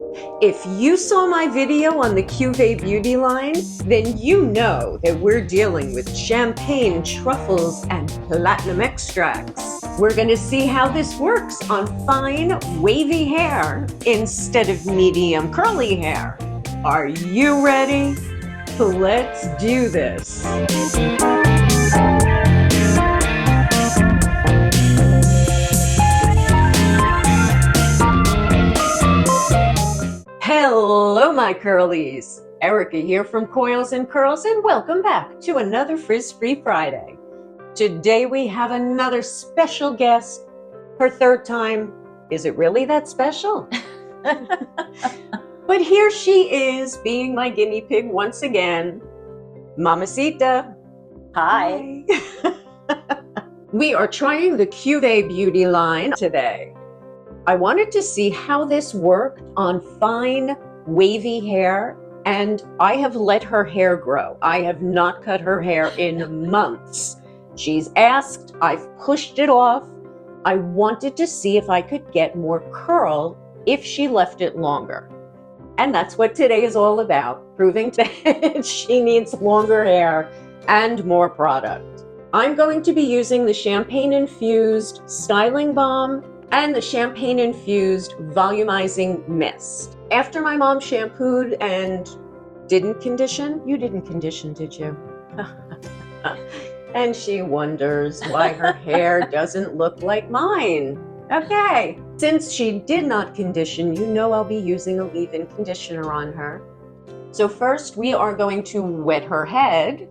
If you saw my video on the Cuvée beauty line, then you know that we're dealing with champagne, truffles, and platinum extracts. We're going to see how this works on fine, wavy hair instead of medium curly hair. Are you ready? Let's do this. Hello, my curlies. Erica here from Coils and Curls, and welcome back to another Frizz Free Friday. Today we have another special guest. Her third time. Is it really that special? But here she is, being my guinea pig once again, Mamacita. Hi. We are trying the Cuvée beauty line today. I wanted to see how this worked on fine, wavy hair, and I have let her hair grow. I have not cut her hair in months. She's asked, I've pushed it off. I wanted to see if I could get more curl if she left it longer. And that's what today is all about, proving that she needs longer hair and more product. I'm going to be using the champagne-infused styling balm and the champagne-infused volumizing mist. After my mom shampooed and didn't condition, you didn't condition, did you? And she wonders why her hair doesn't look like mine. Okay, since she did not condition, you know I'll be using a leave-in conditioner on her. So first we are going to wet her head,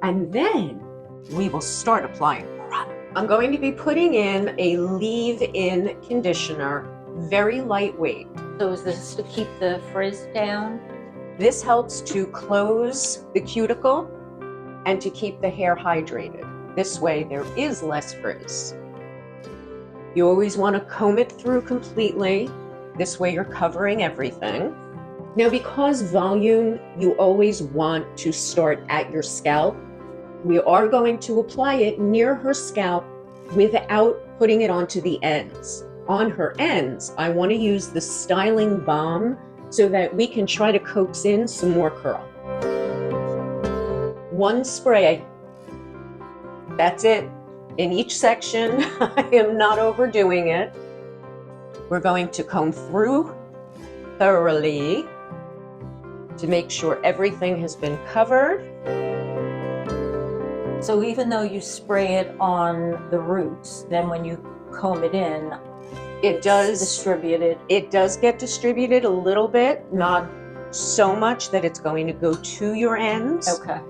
and then we will start applying product. I'm going to be putting in a leave-in conditioner, very lightweight. So is this to keep the frizz down? This helps to close the cuticle and to keep the hair hydrated. This way there is less frizz. You always want to comb it through completely. This way you're covering everything. Now, because volume, you always want to start at your scalp. We are going to apply it near her scalp without putting it onto the ends. On her ends, I want to use the styling balm so that we can try to coax in some more curl. One spray. That's it. In each section, I am not overdoing it. We're going to comb through thoroughly to make sure everything has been covered. So even though you spray it on the roots, then when you comb it in, it does distributed. It does get distributed a little bit, not so much that it's going to go to your ends. Okay.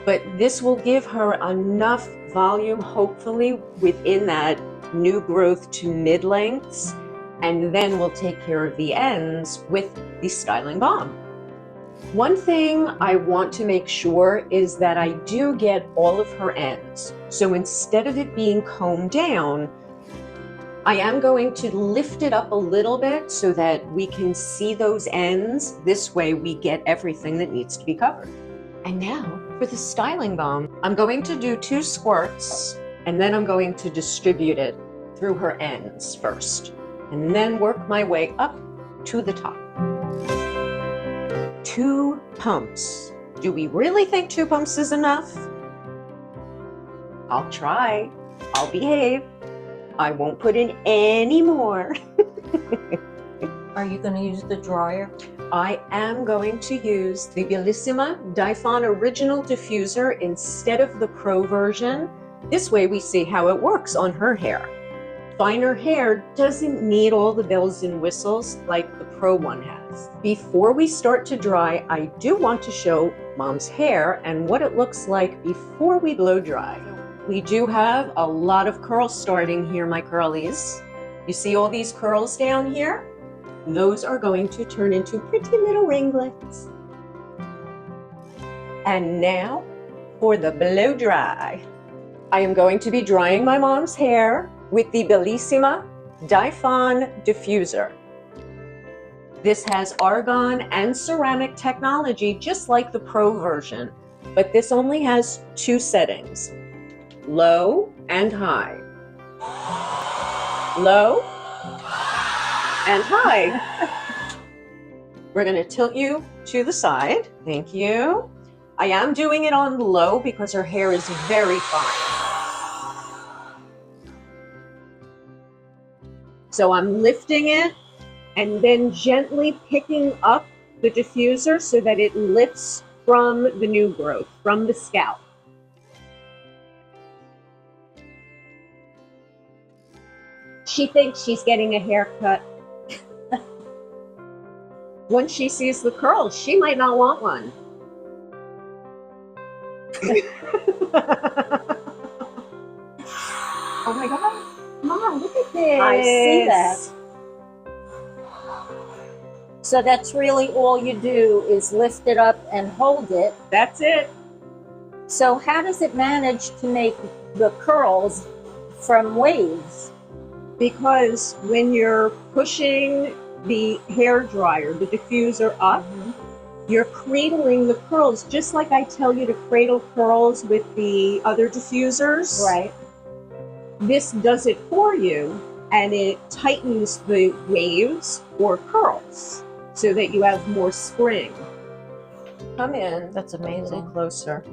But this will give her enough volume, hopefully, within that new growth to mid-lengths, and then we'll take care of the ends with the styling balm. One thing I want to make sure is that I do get all of her ends. So instead of it being combed down, I am going to lift it up a little bit so that we can see those ends. This way we get everything that needs to be covered. And now for the styling balm, I'm going to do 2 squirts, and then I'm going to distribute it through her ends first, and then work my way up to the top. 2 pumps. Do we really think 2 pumps is enough? I'll try. I'll behave. I won't put in any more. Are you going to use the dryer? I am going to use the Bellissima Original Diffuser instead of the Pro version. This way we see how it works on her hair. Finer hair doesn't need all the bells and whistles like the Pro one has. Before we start to dry, I do want to show Mom's hair and what it looks like before we blow dry. We do have a lot of curls starting here, my curlies. You see all these curls down here? Those are going to turn into pretty little ringlets. And now for the blow dry. I am going to be drying my mom's hair with the Bellissima Diffon Diffuser. This has argon and ceramic technology, just like the Pro version, but this only has 2 settings, low and high. Low and high. We're going to tilt you to the side. Thank you. I am doing it on low because her hair is very fine. So I'm lifting it and then gently picking up the diffuser so that it lifts from the new growth, from the scalp. She thinks she's getting a haircut. Once she sees the curls, she might not want one. Oh my God, Mom, look at this. I see that. So that's really all you do is lift it up and hold it. That's it. So how does it manage to make the curls from waves? Because when you're pushing the hair dryer, the diffuser up, you're cradling the curls, just like I tell you to cradle curls with the other diffusers. Right. This does it for you, and it tightens the waves or curls so that you have more spring. Come in. That's A little amazing. closer.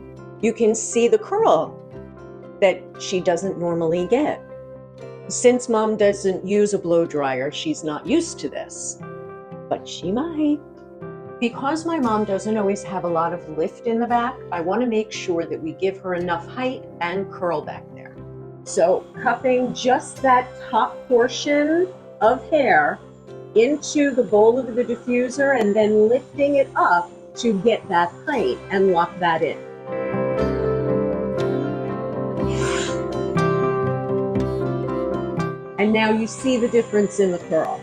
You can see the curl that she doesn't normally get. Since Mom doesn't use a blow dryer, she's not used to this, but she might. Because my mom doesn't always have a lot of lift in the back, I want to make sure that we give her enough height and curl back there. So cupping just that top portion of hair into the bowl of the diffuser and then lifting it up to get that height and lock that in. And now you see the difference in the curl.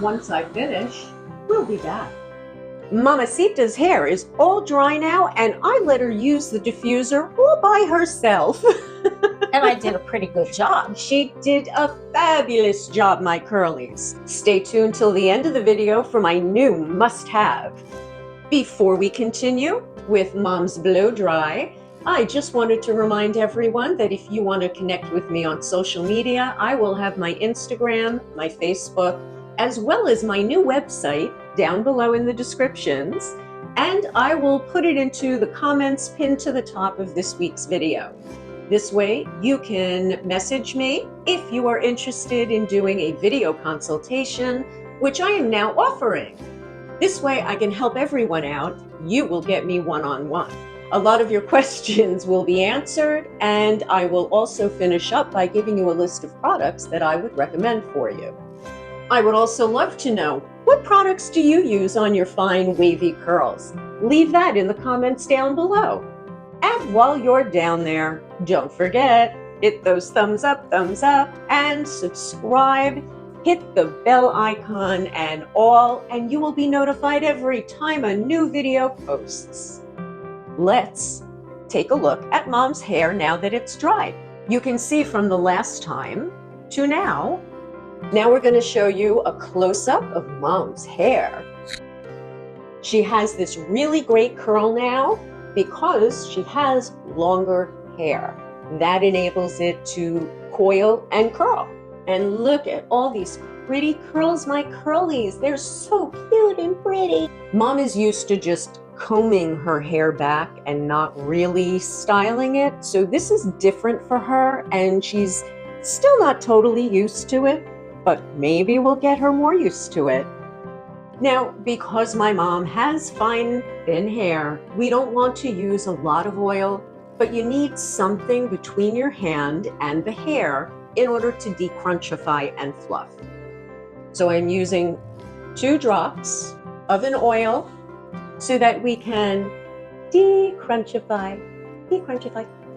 Once I finish, we'll be back. Mamacita's hair is all dry now, and I let her use the diffuser all by herself. And I did a pretty good job. She did a fabulous job, my curlies. Stay tuned till the end of the video for my new must-have. Before we continue with Mom's blow dry, I just wanted to remind everyone that if you want to connect with me on social media, I will have my Instagram, my Facebook, as well as my new website down below in the descriptions, and I will put it into the comments pinned to the top of this week's video. This way, you can message me if you are interested in doing a video consultation, which I am now offering. This way, I can help everyone out. You will get me one-on-one. A lot of your questions will be answered, and I will also finish up by giving you a list of products that I would recommend for you. I would also love to know, what products do you use on your fine wavy curls? Leave that in the comments down below. And while you're down there, don't forget, hit those thumbs up, and subscribe. Hit the bell icon and all, and you will be notified every time a new video posts. Let's take a look at Mom's hair now that it's dried. You can see from the last time to now. Now we're going to show you a close-up of Mom's hair. She has this really great curl now because she has longer hair. That enables it to coil and curl. And look at all these pretty curls, my curlies. They're so cute and pretty. Mom is used to just combing her hair back and not really styling it. So this is different for her, and she's still not totally used to it, but maybe we'll get her more used to it. Now, because my mom has fine, thin hair, we don't want to use a lot of oil, but you need something between your hand and the hair in order to decrunchify and fluff. So I'm using 2 drops of an oil so that we can decrunchify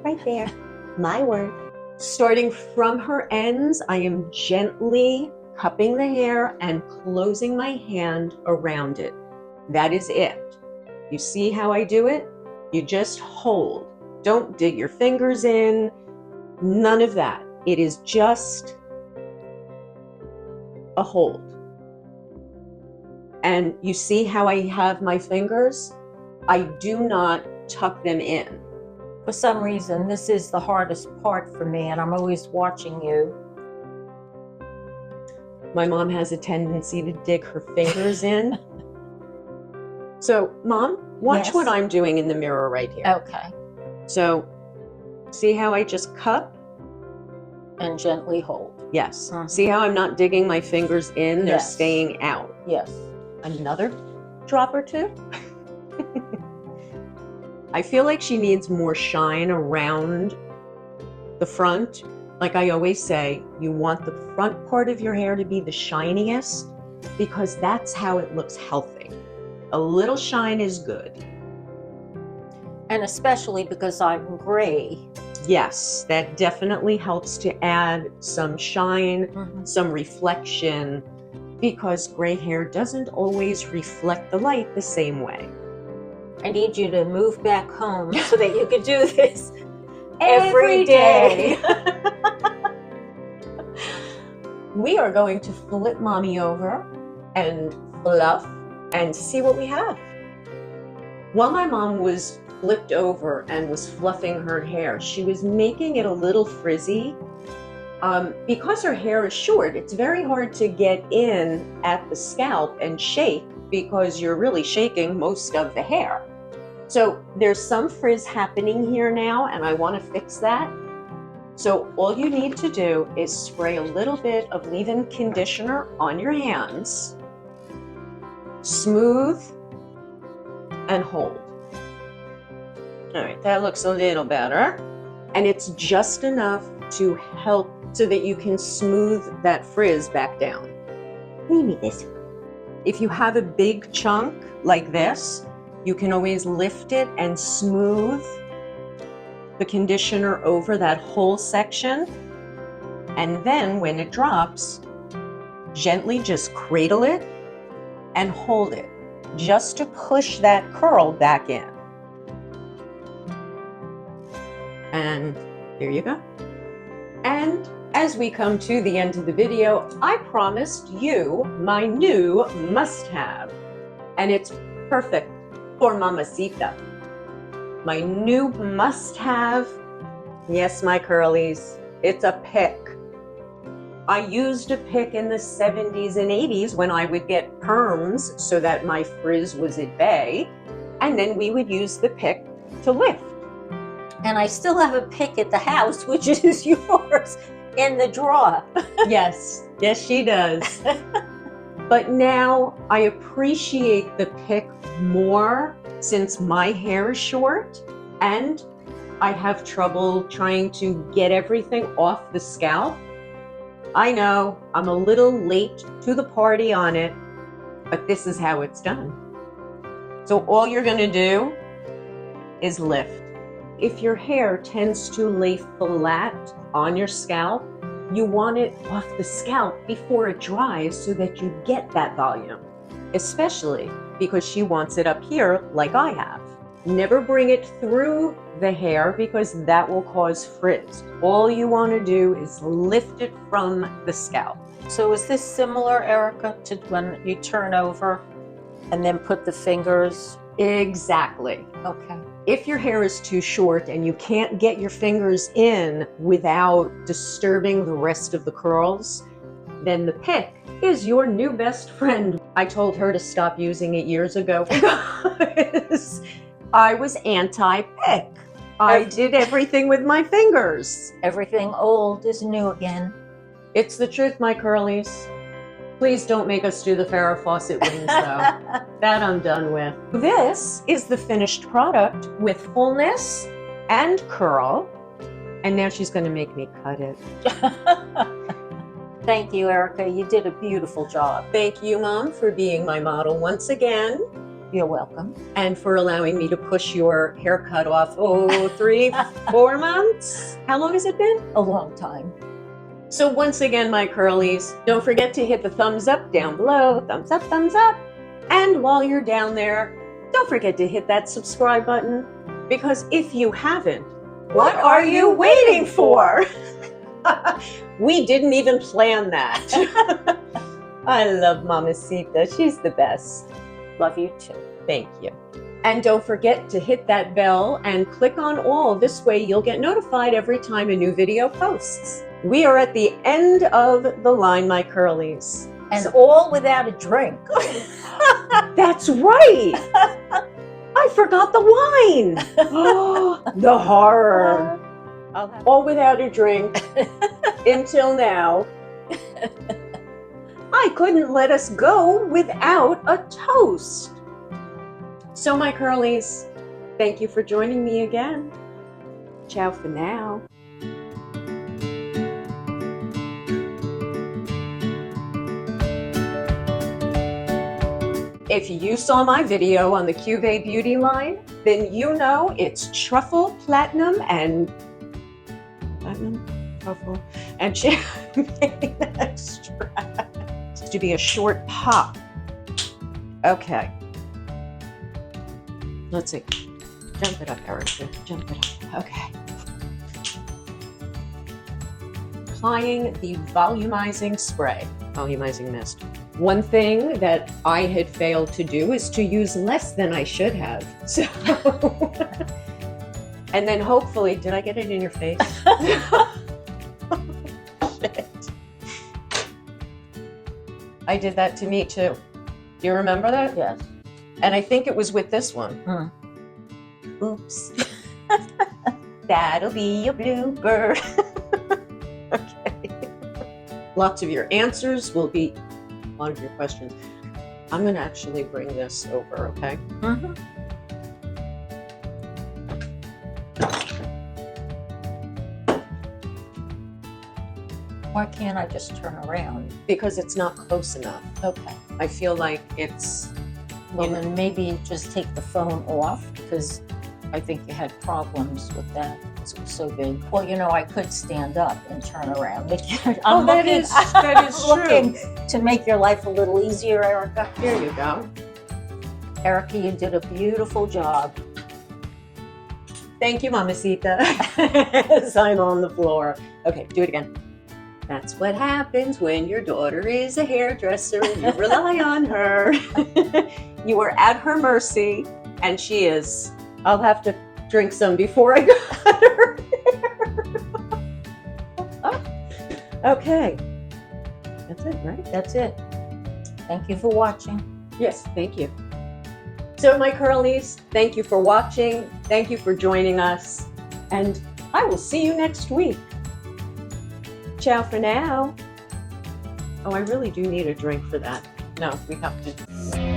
right there, my word. Starting from her ends, I am gently cupping the hair and closing my hand around it. That is it. You see how I do it? You just hold. Don't dig your fingers in. None of that. It is just a hold. And you see how I have my fingers? I do not tuck them in. For some reason, this is the hardest part for me, and I'm always watching you. My mom has a tendency to dig her fingers in. So, Mom, watch Yes. what I'm doing in the mirror right here. Okay. So, see how I just cup? And gently hold. Yes. Mhm. See how I'm not digging my fingers in? They're Yes. staying out. Yes. Another drop or two. I feel like she needs more shine around the front. Like I always say, you want the front part of your hair to be the shiniest because that's how it looks healthy. A little shine is good. And especially because I'm gray. Yes, that definitely helps to add some shine, some reflection, because gray hair doesn't always reflect the light the same way. I need you to move back home so that you can do this every day. We are going to flip Mommy over and fluff and see what we have. While my mom was flipped over and was fluffing her hair, she was making it a little frizzy. Because her hair is short, it's very hard to get in at the scalp and shake because you're really shaking most of the hair. So there's some frizz happening here now, and I want to fix that. So all you need to do is spray a little bit of leave-in conditioner on your hands, smooth, and hold. All right, that looks a little better. And it's just enough to help so that you can smooth that frizz back down. Maybe this one. If you have a big chunk like this, you can always lift it and smooth the conditioner over that whole section. And then when it drops, gently just cradle it and hold it just to push that curl back in. And there you go. And as we come to the end of the video, I promised you my new must-have. And it's perfect for Mamacita. My new must-have, yes, my curlies, it's a pick. I used a pick in the 70s and 80s when I would get perms so that my frizz was at bay, and then we would use the pick to lift. And I still have a pick at the house, which is yours, in the drawer. Yes, yes, she does. But now I appreciate the pick more since my hair is short and I have trouble trying to get everything off the scalp. I know I'm a little late to the party on it, but this is how it's done. So all you're going to do is lift. If your hair tends to lay flat on your scalp, you want it off the scalp before it dries so that you get that volume, especially because she wants it up here like I have. Never bring it through the hair because that will cause frizz. All you want to do is lift it from the scalp. So is this similar, Erica, to when you turn over and then put the fingers? Exactly. Okay. If your hair is too short and you can't get your fingers in without disturbing the rest of the curls, then the pick is your new best friend. I told her to stop using it years ago because I was anti-pick. I did everything with my fingers. Everything old is new again. It's the truth, my curlies. Please don't make us do the Farrah Fawcett wings, though. That I'm done with. This is the finished product with fullness and curl. And now she's going to make me cut it. Thank you, Erica. You did a beautiful job. Thank you, Mom, for being my model once again. You're welcome. And for allowing me to push your haircut off, 3, 4 months? How long has it been? A long time. So once again, my curlies, don't forget to hit the thumbs up down below. Thumbs up, thumbs up. And while you're down there, don't forget to hit that subscribe button, because if you haven't, what are you waiting for? We didn't even plan that. I love Mamacita. She's the best. Love you too. Thank you. And don't forget to hit that bell and click on all. This way you'll get notified every time a new video posts. We are at the end of the line, my curlies. And all without a drink. That's right. I forgot the wine. Oh, the horror. All without a drink until now. I couldn't let us go without a toast. So my curlies, thank you for joining me again. Ciao for now. If you saw my video on the Cuvée beauty line, then you know it's truffle, platinum, truffle, and champagne extract. It's to be a short pop. Okay. Let's see. Jump it up, Erica. Jump it up. Okay. Applying the volumizing spray, volumizing mist. One thing that I had failed to do is to use less than I should have. So, and then hopefully, did I get it in your face? Shit. I did that to me too. Do you remember that? Yes. And I think it was with this one. Oops. That'll be your blooper. Okay. Lots of your answers will be a lot of your questions. I'm going to actually bring this over, okay? Why can't I just turn around? Because it's not close enough. Okay. I feel like it's... Well, then maybe just take the phone off, because I think you had problems with that because it was so big. Well, you know, I could stand up and turn around. That is looking to make your life a little easier, Erica. Here you go. Erica, you did a beautiful job. Thank you, Mamacita. As I'm on the floor. Okay, do it again. That's what happens when your daughter is a hairdresser and you rely on her. You are at her mercy, and she is. I'll have to drink some before I got her hair. Okay. That's it, right? That's it. Thank you for watching. Yes, thank you. So my curlies, thank you for watching. Thank you for joining us. And I will see you next week. Ciao for now. Oh, I really do need a drink for that. No, we have to.